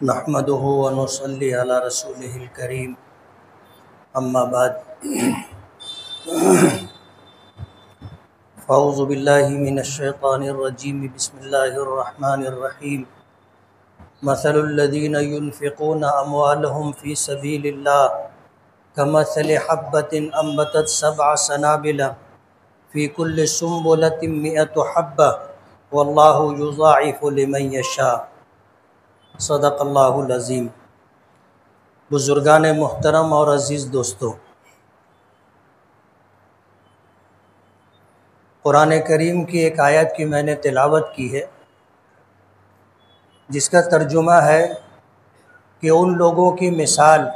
نحمده ونصلي على رسوله الكريم اما بعد فاعوذ بالله من الشيطان الرجيم بسم الله الرحمن الرحيم مثل الذين ينفقون اموالهم في سبيل الله كمثل حبة انبتت 7 سنابل في كل سنبلة 100 حبة والله يضاعف لمن يشاء صدق اللہ العظیم۔ بزرگان محترم اور عزیز دوستو، قرآن کریم کی ایک آیت کی میں نے تلاوت کی ہے جس کا ترجمہ ہے کہ ان لوگوں کی مثال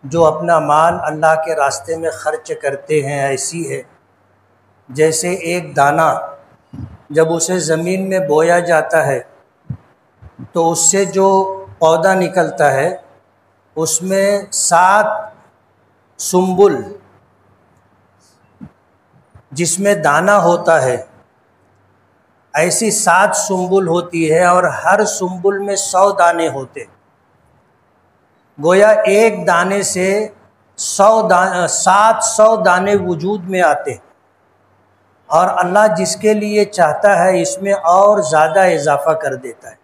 جو اپنا مال اللہ کے راستے میں خرچ کرتے ہیں ایسی ہے جیسے ایک دانہ جب اسے زمین میں بویا جاتا ہے تو اس سے جو پودا نکلتا ہے اس میں 7 سنبل جس میں دانہ ہوتا ہے، ایسی 7 سنبل ہوتی ہے اور ہر سنبل میں 100 دانے ہوتے، گویا ایک دانے سے 700 دانے وجود میں آتے، اور اللہ جس کے لیے چاہتا ہے اس میں اور زیادہ اضافہ کر دیتا ہے۔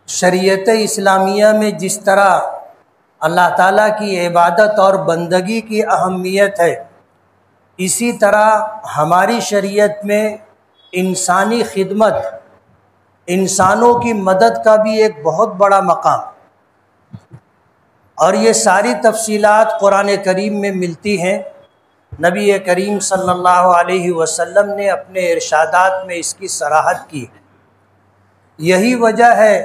شریعت اسلامیہ میں جس طرح اللہ تعالیٰ کی عبادت اور بندگی کی اہمیت ہے، اسی طرح ہماری شریعت میں انسانی خدمت، انسانوں کی مدد کا بھی ایک بہت بڑا مقام، اور یہ ساری تفصیلات قرآن کریم میں ملتی ہیں۔ نبی کریم صلی اللہ علیہ وسلم نے اپنے ارشادات میں اس کی صراحت کی۔ یہی وجہ ہے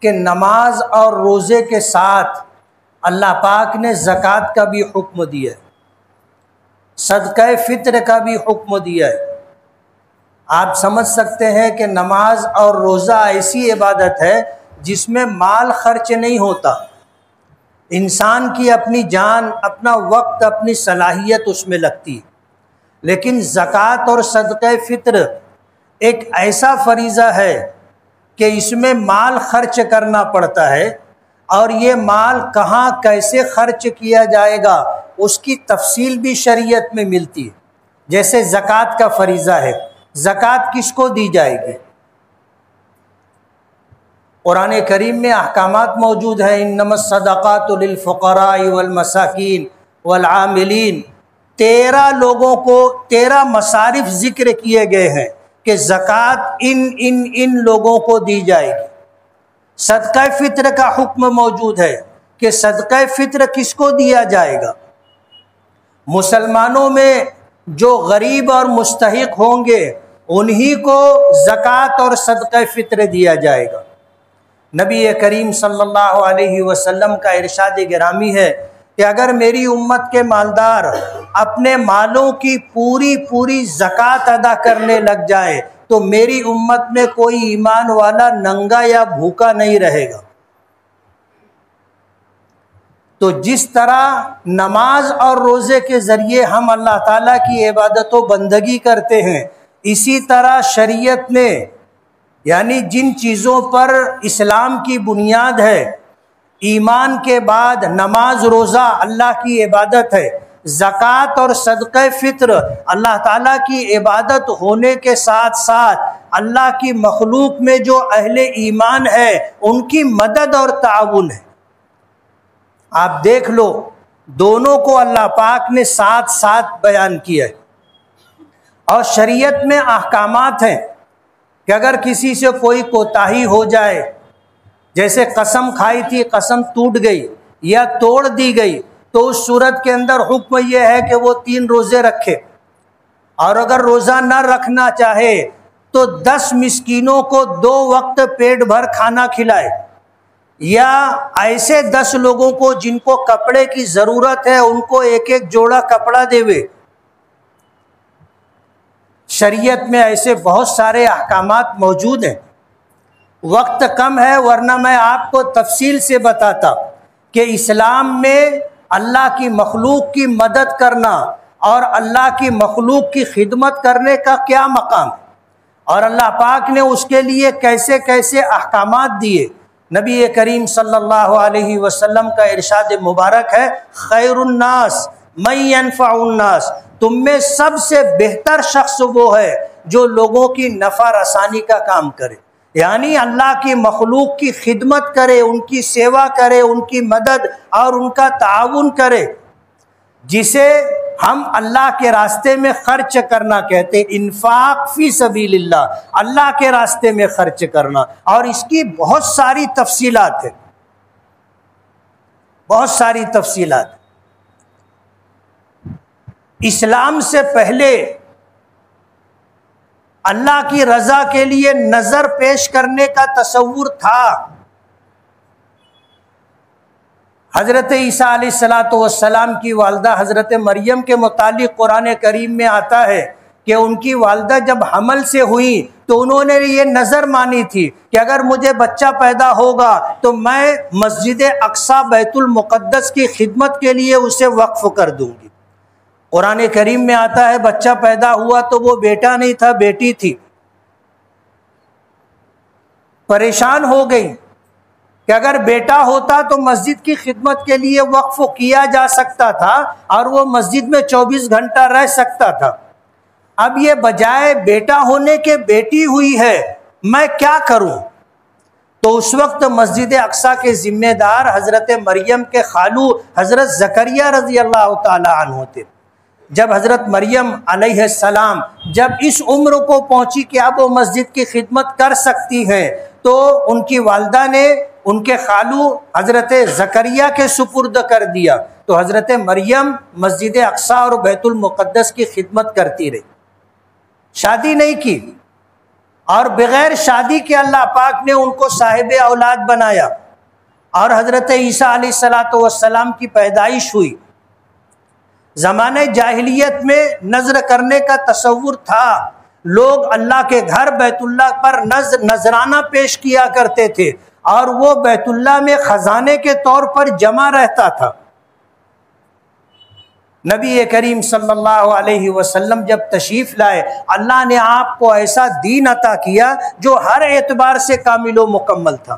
کہ نماز اور روزے کے ساتھ اللہ پاک نے زکوٰۃ کا بھی حکم دیا ہے، صدقہ فطر کا بھی حکم دیا ہے۔ آپ سمجھ سکتے ہیں کہ نماز اور روزہ ایسی عبادت ہے جس میں مال خرچ نہیں ہوتا، انسان کی اپنی جان، اپنا وقت، اپنی صلاحیت اس میں لگتی ہے۔ لیکن زکوٰۃ اور صدقہ فطر ایک ایسا فریضہ ہے کہ اس میں مال خرچ کرنا پڑتا ہے، اور یہ مال کہاں کیسے خرچ کیا جائے گا اس کی تفصیل بھی شریعت میں ملتی ہے۔ جیسے زکوٰۃ کا فریضہ ہے، زکوٰۃ کس کو دی جائے گی؟ قرآن کریم میں احکامات موجود ہیں، انما الصدقات للفقراء والمساکین والعاملین۔ 13 لوگوں کو 13 مصارف ذکر کیے گئے ہیں کہ زکوٰۃ ان لوگوں کو دی جائے گی۔ صدقہ فطر کا حکم موجود ہے کہ صدقہ فطر کس کو دیا جائے گا؟ مسلمانوں میں جو غریب اور مستحق ہوں گے انہی کو زکوٰۃ اور صدقہ فطر دیا جائے گا۔ نبی کریم صلی اللہ علیہ وسلم کا ارشاد گرامی ہے کہ اگر میری امت کے مالدار اپنے مالوں کی پوری زکوٰۃ ادا کرنے لگ جائے تو میری امت میں کوئی ایمان والا ننگا یا بھوکا نہیں رہے گا۔ تو جس طرح نماز اور روزے کے ذریعے ہم اللہ تعالیٰ کی عبادت و بندگی کرتے ہیں، اسی طرح شریعت نے یعنی جن چیزوں پر اسلام کی بنیاد ہے، ایمان کے بعد نماز روزہ اللہ کی عبادت ہے، زکوٰۃ اور صدقہ فطر اللہ تعالیٰ کی عبادت ہونے کے ساتھ ساتھ اللہ کی مخلوق میں جو اہل ایمان ہے ان کی مدد اور تعاون ہے۔ آپ دیکھ لو، دونوں کو اللہ پاک نے ساتھ ساتھ بیان کیا ہے، اور شریعت میں احکامات ہیں کہ اگر کسی سے کوئی کوتاہی ہو جائے، جیسے قسم کھائی تھی، قسم ٹوٹ گئی یا توڑ دی گئی، تو اس صورت کے اندر حکم یہ ہے کہ وہ 3 روزے رکھے، اور اگر روزہ نہ رکھنا چاہے تو 10 مسکینوں کو 2 وقت پیٹ بھر کھانا کھلائے، یا ایسے 10 لوگوں کو جن کو کپڑے کی ضرورت ہے ان کو ایک جوڑا کپڑا دے۔ شریعت میں ایسے بہت سارے احکامات موجود ہیں۔ وقت کم ہے ورنہ میں آپ کو تفصیل سے بتاتا کہ اسلام میں اللہ کی مخلوق کی مدد کرنا اور اللہ کی مخلوق کی خدمت کرنے کا کیا مقام ہے، اور اللہ پاک نے اس کے لیے کیسے کیسے احکامات دیے۔ نبی کریم صلی اللہ علیہ وسلم کا ارشاد مبارک ہے، خیر الناس من ينفع الناس، تم میں سب سے بہتر شخص وہ ہے جو لوگوں کی نفع رسانی کا کام کرے، یعنی اللہ کی مخلوق کی خدمت کرے، ان کی سیوا کرے، ان کی مدد اور ان کا تعاون کرے، جسے ہم اللہ کے راستے میں خرچ کرنا کہتے ہیں، انفاق فی سبیل اللہ، اللہ کے راستے میں خرچ کرنا۔ اور اس کی بہت ساری تفصیلات ہیں، بہت ساری تفصیلات۔ اسلام سے پہلے اللہ کی رضا کے لیے نظر پیش کرنے کا تصور تھا۔ حضرت عیسیٰ علیہ السلام کی والدہ حضرت مریم کے متعلق قرآن کریم میں آتا ہے کہ ان کی والدہ جب حمل سے ہوئی تو انہوں نے یہ نظر مانی تھی کہ اگر مجھے بچہ پیدا ہوگا تو میں مسجد اقصی بیت المقدس کی خدمت کے لیے اسے وقف کر دوں گی۔ قرآن کریم میں آتا ہے بچہ پیدا ہوا تو وہ بیٹا نہیں تھا، بیٹی تھی۔ پریشان ہو گئی کہ اگر بیٹا ہوتا تو مسجد کی خدمت کے لیے وقف کیا جا سکتا تھا اور وہ مسجد میں 24 گھنٹہ رہ سکتا تھا۔ اب یہ بجائے بیٹا ہونے کے بیٹی ہوئی ہے، میں کیا کروں؟ تو اس وقت مسجد اقصی کے ذمہ دار حضرت مریم کے خالو حضرت زکریا رضی اللہ تعالی عنہ تھے۔ جب حضرت مریم علیہ السلام جب اس عمر کو پہنچی کہ اب وہ مسجد کی خدمت کر سکتی ہیں تو ان کی والدہ نے ان کے خالو حضرت زکریا کے سپرد کر دیا، تو حضرت مریم مسجد اقصی اور بیت المقدس کی خدمت کرتی رہی، شادی نہیں کی، اور بغیر شادی کے اللہ پاک نے ان کو صاحب اولاد بنایا، اور حضرت عیسیٰ علیہ السلام کی پیدائش ہوئی۔ زمانے جاہلیت میں نذر کرنے کا تصور تھا، لوگ اللہ کے گھر بیت اللہ پر نذرانہ پیش کیا کرتے تھے، اور وہ بیت اللہ میں خزانے کے طور پر جمع رہتا تھا۔ نبی کریم صلی اللہ علیہ وسلم جب تشریف لائے، اللہ نے آپ کو ایسا دین عطا کیا جو ہر اعتبار سے کامل و مکمل تھا،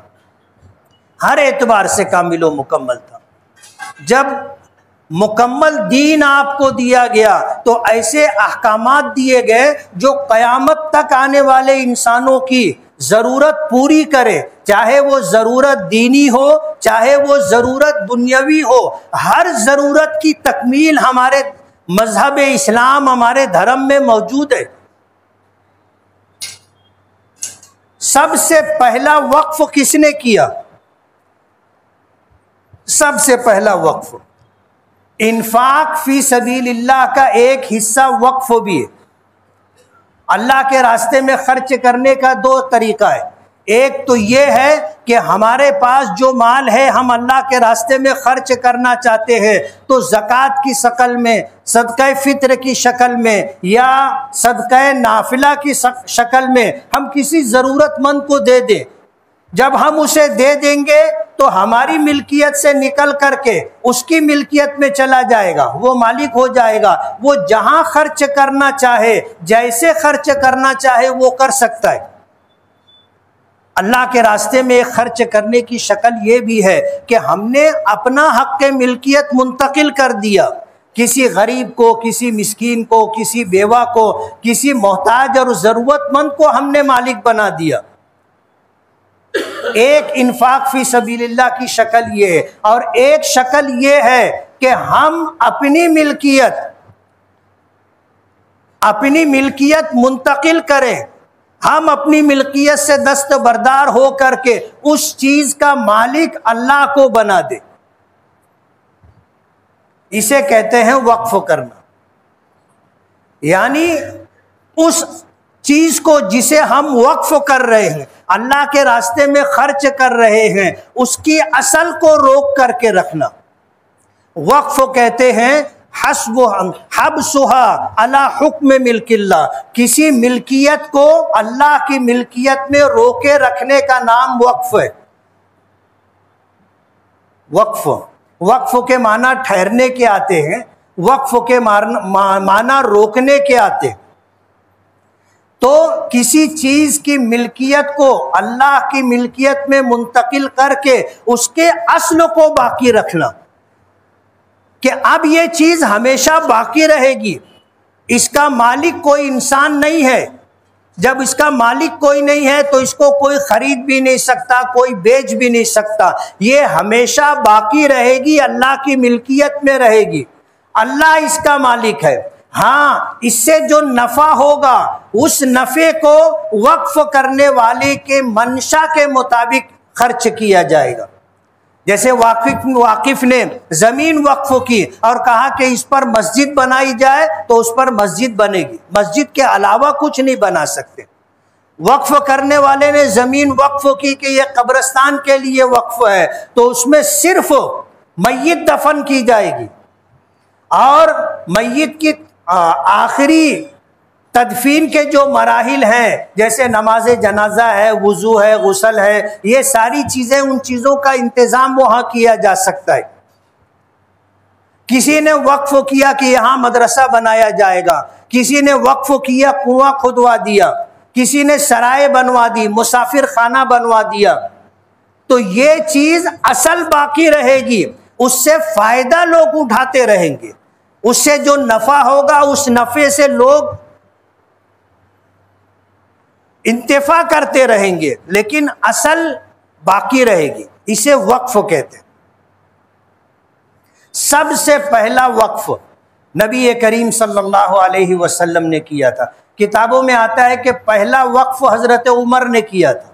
ہر اعتبار سے کامل و مکمل تھا۔ جب مکمل دین آپ کو دیا گیا تو ایسے احکامات دیے گئے جو قیامت تک آنے والے انسانوں کی ضرورت پوری کرے، چاہے وہ ضرورت دینی ہو چاہے وہ ضرورت دنیاوی ہو، ہر ضرورت کی تکمیل ہمارے مذہب اسلام، ہمارے دھرم میں موجود ہے۔ سب سے پہلا وقف کس نے کیا؟ سب سے پہلا وقف انفاق فی سبیل اللہ کا ایک حصہ وقف بھی ہے۔ اللہ کے راستے میں خرچ کرنے کا دو طریقہ ہے، ایک تو یہ ہے کہ ہمارے پاس جو مال ہے ہم اللہ کے راستے میں خرچ کرنا چاہتے ہیں تو زکوٰۃ کی شکل میں، صدقہ فطر کی شکل میں یا صدقہ نافلہ کی شکل میں ہم کسی ضرورت مند کو دے دیں۔ جب ہم اسے دے دیں گے تو ہماری ملکیت سے نکل کر کے اس کی ملکیت میں چلا جائے گا، وہ مالک ہو جائے گا، وہ جہاں خرچ کرنا چاہے، جیسے خرچ کرنا چاہے وہ کر سکتا ہے۔ اللہ کے راستے میں خرچ کرنے کی شکل یہ بھی ہے کہ ہم نے اپنا حق ملکیت منتقل کر دیا، کسی غریب کو، کسی مسکین کو، کسی بیوہ کو، کسی محتاج اور ضرورت مند کو ہم نے مالک بنا دیا۔ ایک انفاق فی سبیل اللہ کی شکل یہ ہے، اور ایک شکل یہ ہے کہ ہم اپنی ملکیت منتقل کریں، ہم اپنی ملکیت سے دستبردار ہو کر کے اس چیز کا مالک اللہ کو بنا دیں، اسے کہتے ہیں وقف کرنا۔ یعنی اس چیز کو جسے ہم وقف کر رہے ہیں، اللہ کے راستے میں خرچ کر رہے ہیں، اس کی اصل کو روک کر کے رکھنا۔ وقف کہتے ہیں حبسها علی حکم ملک اللہ، کسی ملکیت کو اللہ کی ملکیت میں روکے رکھنے کا نام وقف ہے۔ وقف کے معنی ٹھہرنے کے آتے ہیں، وقف کے معنی روکنے کے آتے ہیں۔ تو کسی چیز کی ملکیت کو اللہ کی ملکیت میں منتقل کر کے اس کے اصل کو باقی رکھنا، کہ اب یہ چیز ہمیشہ باقی رہے گی، اس کا مالک کوئی انسان نہیں ہے، جب اس کا مالک کوئی نہیں ہے تو اس کو کوئی خرید بھی نہیں سکتا، کوئی بیچ بھی نہیں سکتا، یہ ہمیشہ باقی رہے گی، اللہ کی ملکیت میں رہے گی، اللہ اس کا مالک ہے۔ ہاں، اس سے جو نفع ہوگا اس نفع کو وقف کرنے والے کے منشا کے مطابق خرچ کیا جائے گا۔ جیسے واقف نے زمین وقف کی اور کہا کہ اس پر مسجد بنائی جائے تو اس پر مسجد بنے گی، مسجد کے علاوہ کچھ نہیں بنا سکتے۔ وقف کرنے والے نے زمین وقف کی کہ یہ قبرستان کے لیے وقف ہے تو اس میں صرف میت دفن کی جائے گی، اور میت کی آخری تدفین کے جو مراحل ہیں جیسے نماز جنازہ ہے، وضو ہے، غسل ہے، یہ ساری چیزیں، ان چیزوں کا انتظام وہاں کیا جا سکتا ہے۔ کسی نے وقف کیا کہ یہاں مدرسہ بنایا جائے گا، کسی نے وقف کیا کنواں کھدوا دیا، کسی نے سرائے بنوا دی، مسافر خانہ بنوا دیا، تو یہ چیز اصل باقی رہے گی، اس سے فائدہ لوگ اٹھاتے رہیں گے، اس سے جو نفع ہوگا اس نفع سے لوگ انتفاع کرتے رہیں گے، لیکن اصل باقی رہے گی، اسے وقف کہتے ہیں۔ سب سے پہلا وقف نبی کریم صلی اللہ علیہ وسلم نے کیا تھا۔ کتابوں میں آتا ہے کہ پہلا وقف حضرت عمر نے کیا تھا،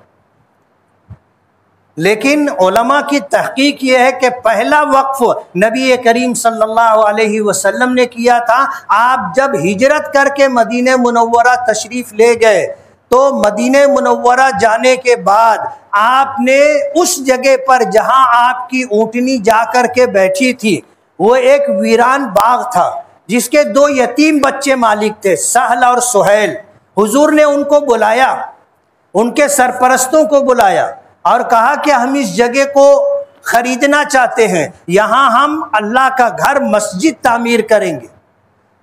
لیکن علماء کی تحقیق یہ ہے کہ پہلا وقف نبی کریم صلی اللہ علیہ وسلم نے کیا تھا۔ آپ جب ہجرت کر کے مدینہ منورہ تشریف لے گئے تو مدینہ منورہ جانے کے بعد آپ نے اس جگہ پر جہاں آپ کی اونٹنی جا کر کے بیٹھی تھی، وہ ایک ویران باغ تھا جس کے 2 یتیم بچے مالک تھے، سہل اور سہیل۔ حضور نے ان کو بلایا، ان کے سرپرستوں کو بلایا اور کہا کہ ہم اس جگہ کو خریدنا چاہتے ہیں، یہاں ہم اللہ کا گھر مسجد تعمیر کریں گے۔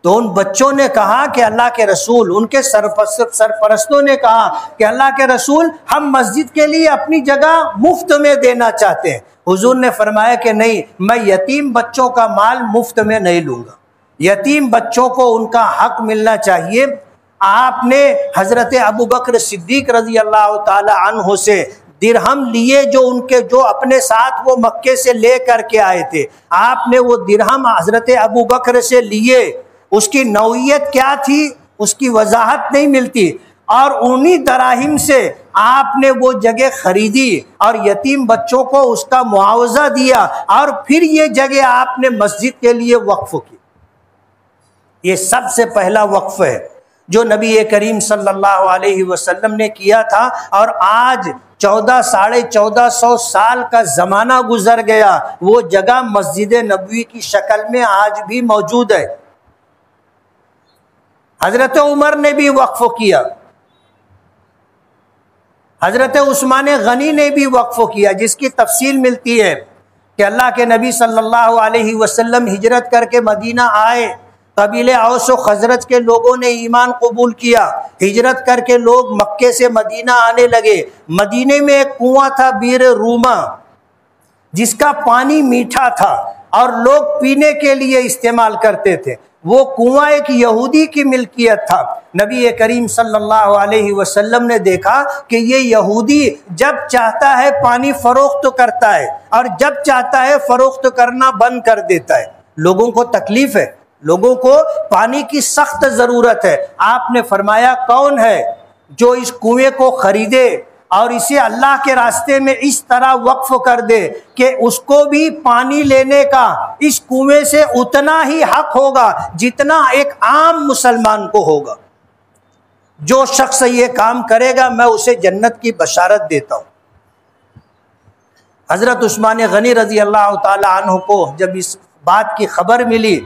تو ان بچوں نے کہا کہ اللہ کے رسول، ان کے سرپرستوں نے کہا کہ اللہ کے رسول، ہم مسجد کے لیے اپنی جگہ مفت میں دینا چاہتے ہیں۔ حضور نے فرمایا کہ نہیں، میں یتیم بچوں کا مال مفت میں نہیں لوں گا، یتیم بچوں کو ان کا حق ملنا چاہیے۔ آپ نے حضرت ابوبکر صدیق رضی اللہ تعالی عنہ سے درہم لیے، جو اپنے ساتھ وہ مکے سے لے کر کے آئے تھے، آپ نے وہ درہم حضرت ابوبکر سے لیے۔ اس کی نوعیت کیا تھی اس کی وضاحت نہیں ملتی، اور انہی دراہم سے آپ نے وہ جگہ خریدی اور یتیم بچوں کو اس کا معاوضہ دیا، اور پھر یہ جگہ آپ نے مسجد کے لیے وقف کی۔ یہ سب سے پہلا وقف ہے جو نبی کریم صلی اللہ علیہ وسلم نے کیا تھا، اور آج 1400 سال کا زمانہ گزر گیا، وہ جگہ مسجد نبوی کی شکل میں آج بھی موجود ہے۔ حضرت عمر نے بھی وقف کیا، حضرت عثمان غنی نے بھی وقف کیا، جس کی تفصیل ملتی ہے کہ اللہ کے نبی صلی اللہ علیہ وسلم ہجرت کر کے مدینہ آئے، قبیلے اوس و خزرج کے لوگوں نے ایمان قبول کیا، ہجرت کر کے لوگ مکے سے مدینہ آنے لگے۔ مدینے میں ایک کنواں تھا بیر روما، جس کا پانی میٹھا تھا اور لوگ پینے کے لیے استعمال کرتے تھے۔ وہ کنواں ایک یہودی کی ملکیت تھا۔ نبی کریم صلی اللہ علیہ وسلم نے دیکھا کہ یہ یہودی جب چاہتا ہے پانی فروخت کرتا ہے اور جب چاہتا ہے فروخت کرنا بند کر دیتا ہے۔ لوگوں کو تکلیف ہے، لوگوں کو پانی کی سخت ضرورت ہے۔ آپ نے فرمایا کون ہے جو اس کنویں کو خریدے اور اسے اللہ کے راستے میں اس طرح وقف کر دے کہ اس کو بھی پانی لینے کا اس کنویں سے اتنا ہی حق ہوگا جتنا ایک عام مسلمان کو ہوگا۔ جو شخص یہ کام کرے گا میں اسے جنت کی بشارت دیتا ہوں۔ حضرت عثمان غنی رضی اللہ تعالی عنہ کو جب اس بات کی خبر ملی،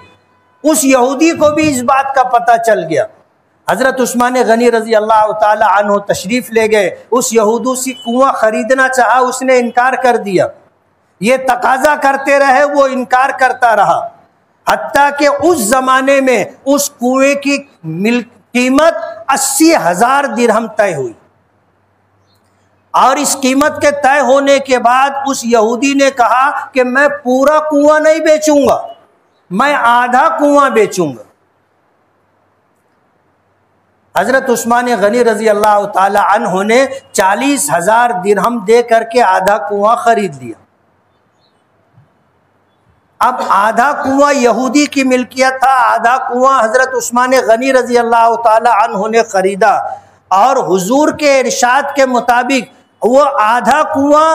اس یہودی کو بھی اس بات کا پتہ چل گیا۔ حضرت عثمان غنی رضی اللہ تعالی عنہ تشریف لے گئے، اس یہودی سے کنواں خریدنا چاہا، اس نے انکار کر دیا۔ یہ تقاضا کرتے رہے، وہ انکار کرتا رہا، حتیٰ کہ اس زمانے میں اس کنویں کی قیمت 80,000 درہم طے ہوئی، اور اس قیمت کے طے ہونے کے بعد اس یہودی نے کہا کہ میں پورا کنواں نہیں بیچوں گا، میں آدھا کنواں بیچوں گا۔ حضرت عثمان غنی رضی اللہ تعالی عنہ نے 40,000 درہم دے کر کے آدھا کنواں خرید لیا۔ اب آدھا کنواں یہودی کی ملکیت تھا، آدھا کنواں حضرت عثمان غنی رضی اللہ تعالی عنہ نے خریدا، اور حضور کے ارشاد کے مطابق وہ آدھا کنواں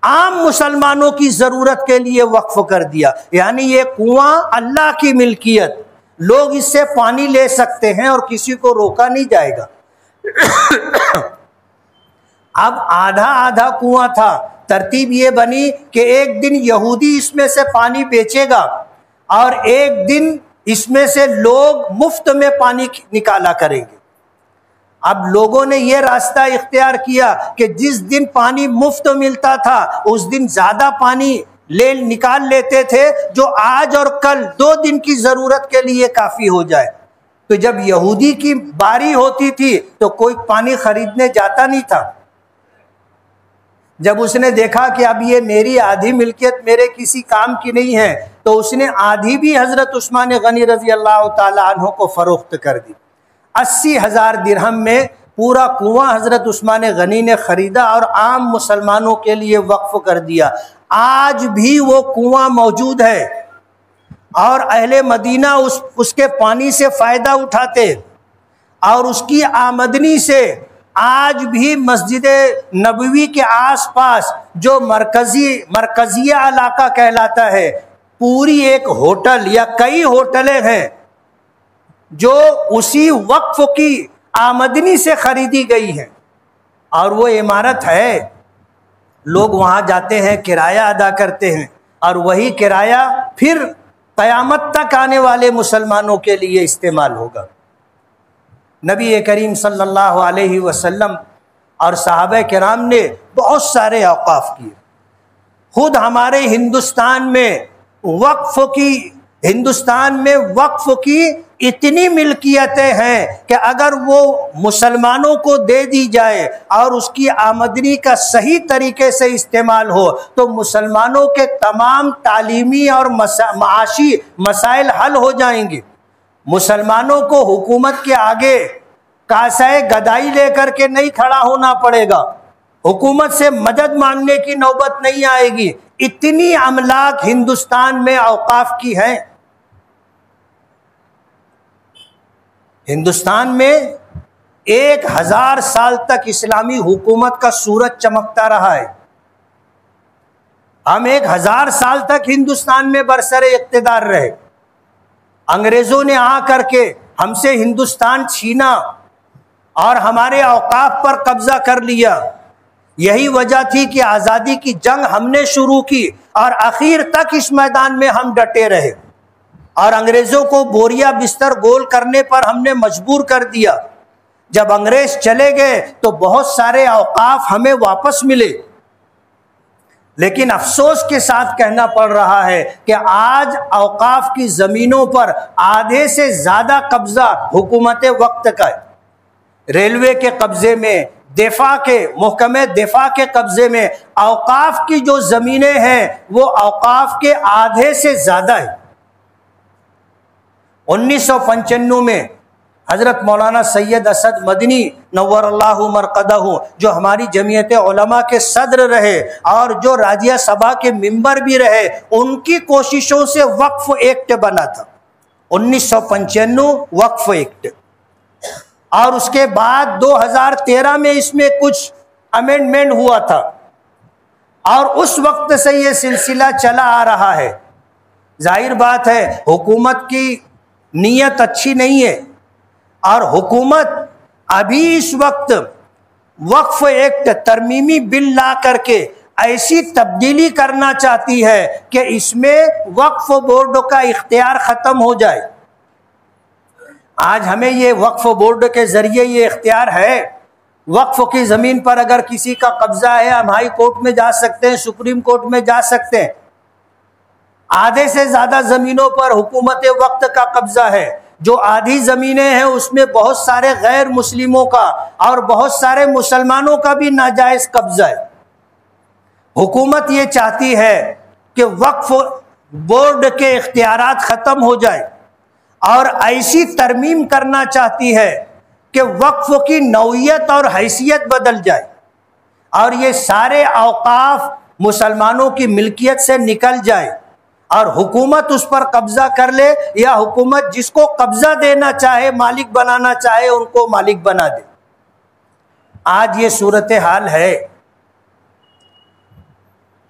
عام مسلمانوں کی ضرورت کے لیے وقف کر دیا، یعنی یہ کنواں اللہ کی ملکیت، لوگ اس سے پانی لے سکتے ہیں اور کسی کو روکا نہیں جائے گا۔ اب آدھا آدھا کنواں تھا، ترتیب یہ بنی کہ ایک دن یہودی اس میں سے پانی بیچے گا اور ایک دن اس میں سے لوگ مفت میں پانی نکالا کریں گے۔ اب لوگوں نے یہ راستہ اختیار کیا کہ جس دن پانی مفت ملتا تھا اس دن زیادہ پانی نکال لیتے تھے، جو آج اور کل 2 دن کی ضرورت کے لیے کافی ہو جائے۔ تو جب یہودی کی باری ہوتی تھی تو کوئی پانی خریدنے جاتا نہیں تھا۔ جب اس نے دیکھا کہ اب یہ میری آدھی ملکیت میرے کسی کام کی نہیں ہے، تو اس نے آدھی بھی حضرت عثمان غنی رضی اللہ تعالی عنہ کو فروخت کر دی۔ 80,000 درہم میں پورا کنواں حضرت عثمان غنی نے خریدا اور عام مسلمانوں کے لیے وقف کر دیا۔ آج بھی وہ کنواں موجود ہے اور اہل مدینہ اس کے پانی سے فائدہ اٹھاتے، اور اس کی آمدنی سے آج بھی مسجد نبوی کے آس پاس جو مرکزیہ علاقہ کہلاتا ہے، پوری ایک ہوٹل یا کئی ہوٹلیں ہیں جو اسی وقف کی آمدنی سے خریدی گئی ہیں، اور وہ عمارت ہے، لوگ وہاں جاتے ہیں، کرایہ ادا کرتے ہیں، اور وہی کرایہ پھر قیامت تک آنے والے مسلمانوں کے لیے استعمال ہوگا۔ نبی کریم صلی اللہ علیہ وسلم اور صحابہ کرام نے بہت سارے اوقاف کیے۔ خود ہمارے ہندوستان میں وقف کی اتنی ملکیتیں ہیں کہ اگر وہ مسلمانوں کو دے دی جائے اور اس کی آمدنی کا صحیح طریقے سے استعمال ہو تو مسلمانوں کے تمام تعلیمی اور معاشی مسائل حل ہو جائیں گے۔ مسلمانوں کو حکومت کے آگے کاسۂ گدائی لے کر کے نہیں کھڑا ہونا پڑے گا، حکومت سے مدد مانگنے کی نوبت نہیں آئے گی۔ اتنی املاک ہندوستان میں اوقاف کی ہیں۔ ہندوستان میں 1000 سال تک اسلامی حکومت کا سورج چمکتا رہا ہے۔ ہم 1000 سال تک ہندوستان میں برسر اقتدار رہے۔ انگریزوں نے آ کر کے ہم سے ہندوستان چھینا اور ہمارے اوقاف پر قبضہ کر لیا۔ یہی وجہ تھی کہ آزادی کی جنگ ہم نے شروع کی اور آخر تک اس میدان میں ہم ڈٹے رہے، اور انگریزوں کو بوریا بستر گول کرنے پر ہم نے مجبور کر دیا۔ جب انگریز چلے گئے تو بہت سارے اوقاف ہمیں واپس ملے، لیکن افسوس کے ساتھ کہنا پڑ رہا ہے کہ آج اوقاف کی زمینوں پر آدھے سے زیادہ قبضہ حکومت وقت کا ہے۔ ریلوے کے قبضے میں، محکمہ دفاع کے قبضے میں اوقاف کی جو زمینیں ہیں وہ اوقاف کے آدھے سے زیادہ ہیں۔ 1995 میں حضرت مولانا سید اسد مدنی نور اللہ مرقدہ، جو ہماری جمعیت علماء کے صدر رہے اور جو راجیہ سبھا کے ممبر بھی رہے، ان کی کوششوں سے وقف ایکٹ بنا تھا، 1995 وقف ایکٹ، اور اس کے بعد 2013 میں اس میں کچھ امینڈمنٹ ہوا تھا، اور اس وقت سے یہ سلسلہ چلا آ رہا ہے۔ ظاہر بات ہے حکومت کی نیت اچھی نہیں ہے، اور حکومت ابھی اس وقت وقف ایکٹ ترمیمی بل لا کر کے ایسی تبدیلی کرنا چاہتی ہے کہ اس میں وقف بورڈ کا اختیار ختم ہو جائے۔ آج ہمیں یہ وقف بورڈ کے ذریعے یہ اختیار ہے، وقف کی زمین پر اگر کسی کا قبضہ ہے ہم ہائی کورٹ میں جا سکتے ہیں، سپریم کورٹ میں جا سکتے ہیں۔ آدھے سے زیادہ زمینوں پر حکومت وقت کا قبضہ ہے، جو آدھی زمینیں ہیں اس میں بہت سارے غیر مسلموں کا اور بہت سارے مسلمانوں کا بھی ناجائز قبضہ ہے۔ حکومت یہ چاہتی ہے کہ وقف بورڈ کے اختیارات ختم ہو جائے اور ایسی ترمیم کرنا چاہتی ہے کہ وقف کی نوعیت اور حیثیت بدل جائے اور یہ سارے اوقاف مسلمانوں کی ملکیت سے نکل جائے اور حکومت اس پر قبضہ کر لے، یا حکومت جس کو قبضہ دینا چاہے، مالک بنانا چاہے، ان کو مالک بنا دے۔ آج یہ صورتحال ہے۔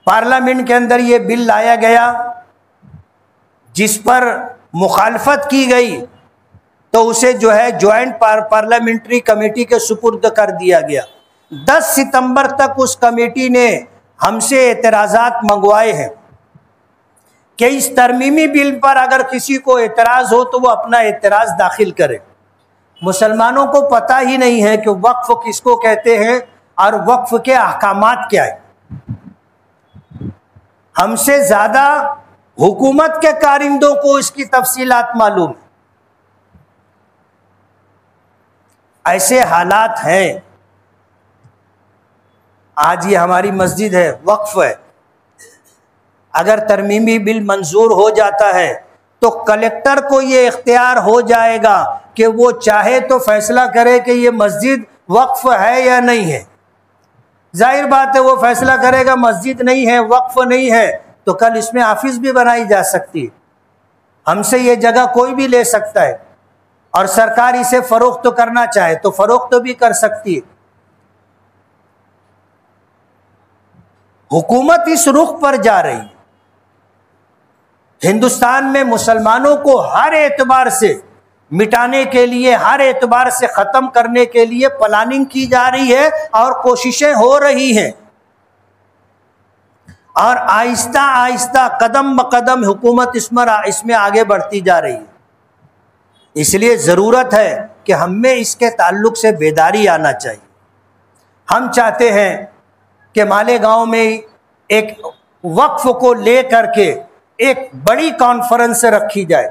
پارلیمنٹ کے اندر یہ بل لایا گیا جس پر مخالفت کی گئی تو اسے جو ہے جوائنٹ پارلیمنٹری کمیٹی کے سپرد کر دیا گیا۔ 10 ستمبر تک اس کمیٹی نے ہم سے اعتراضات منگوائے ہیں کہ اس ترمیمی بل پر اگر کسی کو اعتراض ہو تو وہ اپنا اعتراض داخل کرے۔ مسلمانوں کو پتہ ہی نہیں ہے کہ وقف کس کو کہتے ہیں اور وقف کے احکامات کیا ہیں۔ ہم سے زیادہ حکومت کے کارندوں کو اس کی تفصیلات معلوم ہیں۔ ایسے حالات ہیں۔ آج یہ ہماری مسجد ہے، وقف ہے، اگر ترمیمی بل منظور ہو جاتا ہے تو کلیکٹر کو یہ اختیار ہو جائے گا کہ وہ چاہے تو فیصلہ کرے کہ یہ مسجد وقف ہے یا نہیں ہے۔ ظاہر بات ہے وہ فیصلہ کرے گا مسجد نہیں ہے، وقف نہیں ہے، تو کل اس میں آفس بھی بنائی جا سکتی ہے۔ ہم سے یہ جگہ کوئی بھی لے سکتا ہے اور سرکار اسے فروخت کرنا چاہے تو فروخت بھی کر سکتی ہے۔ حکومت اس رخ پر جا رہی ہے۔ ہندوستان میں مسلمانوں کو ہر اعتبار سے مٹانے کے لیے، ہر اعتبار سے ختم کرنے کے لیے پلاننگ کی جا رہی ہے اور کوششیں ہو رہی ہیں، اور آہستہ آہستہ قدم بقدم حکومت اس میں آگے بڑھتی جا رہی ہے۔ اس لیے ضرورت ہے کہ ہم میں اس کے تعلق سے بیداری آنا چاہیے۔ ہم چاہتے ہیں کہ مالیگاؤں میں ایک وقف کو لے کر کے ایک بڑی کانفرنس رکھی جائے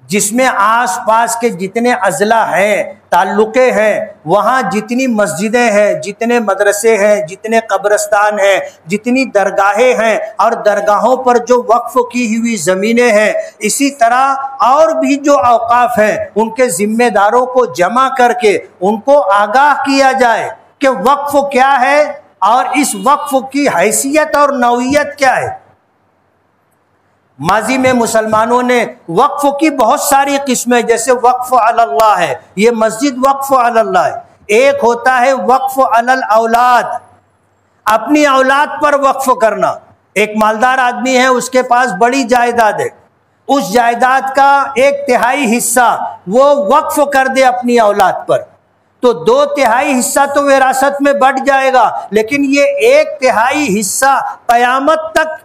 جس میں آس پاس کے جتنے اضلاع ہیں، تعلقے ہیں، وہاں جتنی مسجدیں ہیں، جتنے مدرسے ہیں، جتنے قبرستان ہیں، جتنی درگاہیں ہیں اور درگاہوں پر جو وقف کی ہوئی زمینیں ہیں، اسی طرح اور بھی جو اوقاف ہیں، ان کے ذمہ داروں کو جمع کر کے ان کو آگاہ کیا جائے کہ وقف کیا ہے اور اس وقف کی حیثیت اور نوعیت کیا ہے۔ ماضی میں مسلمانوں نے وقف کی بہت ساری قسمیں، جیسے وقف علی اللہ ہے، یہ مسجد وقف علی اللہ ہے۔ ایک ہوتا ہے وقف علی الاولاد، اپنی اولاد پر وقف کرنا۔ ایک مالدار آدمی ہے، اس کے پاس بڑی جائیداد ہے، اس جائیداد کا 1/3 حصہ وہ وقف کر دے اپنی اولاد پر، تو 2/3 حصہ تو وراثت میں بٹ جائے گا، لیکن یہ 1/3 حصہ قیامت تک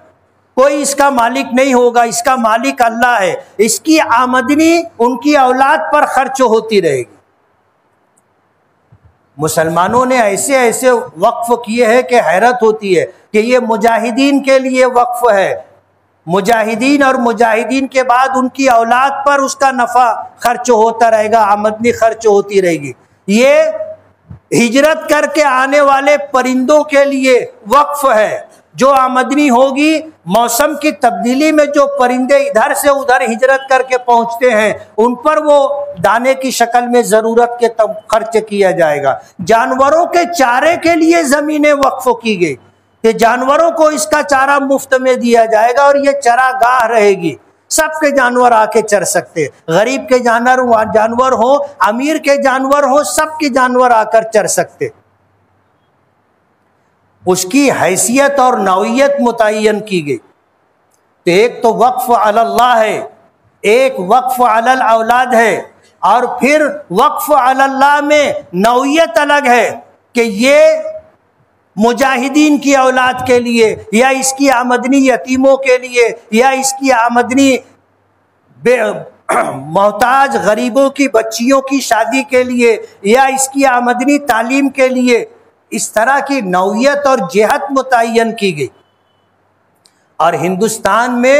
کوئی اس کا مالک نہیں ہوگا۔ اس کا مالک اللہ ہے۔ اس کی آمدنی ان کی اولاد پر خرچ ہوتی رہے گی۔ مسلمانوں نے ایسے ایسے وقف کیے ہیں کہ حیرت ہوتی ہے کہ یہ مجاہدین کے لیے وقف ہے، مجاہدین اور مجاہدین کے بعد ان کی اولاد پر اس کا نفع خرچ ہوتا رہے گا، آمدنی خرچ ہوتی رہے گی۔ یہ ہجرت کر کے آنے والے پرندوں کے لیے وقف ہے، جو آمدنی ہوگی موسم کی تبدیلی میں جو پرندے ادھر سے ادھر ہجرت کر کے پہنچتے ہیں ان پر وہ دانے کی شکل میں ضرورت کے خرچ کیا جائے گا۔ جانوروں کے چارے کے لیے زمینیں وقف کی گئی کہ جانوروں کو اس کا چارہ مفت میں دیا جائے گا اور یہ چراگاہ رہے گی، سب کے جانور آ کے چر سکتے، غریب کے جانور ہوں، امیر کے جانور ہوں، سب کے جانور آ کر چر سکتے۔ اس کی حیثیت اور نوعیت متعین کی گئی۔ تو ایک تو وقف علی اللہ ہے، ایک وقف علی الاولاد ہے، اور پھر وقف علی اللہ میں نوعیت الگ ہے کہ یہ مجاہدین کی اولاد کے لیے، یا اس کی آمدنی یتیموں کے لیے، یا اس کی آمدنی محتاج غریبوں کی بچیوں کی شادی کے لیے، یا اس کی آمدنی تعلیم کے لیے، اس طرح کی نوعیت اور جہت متعین کی گئی۔ اور ہندوستان میں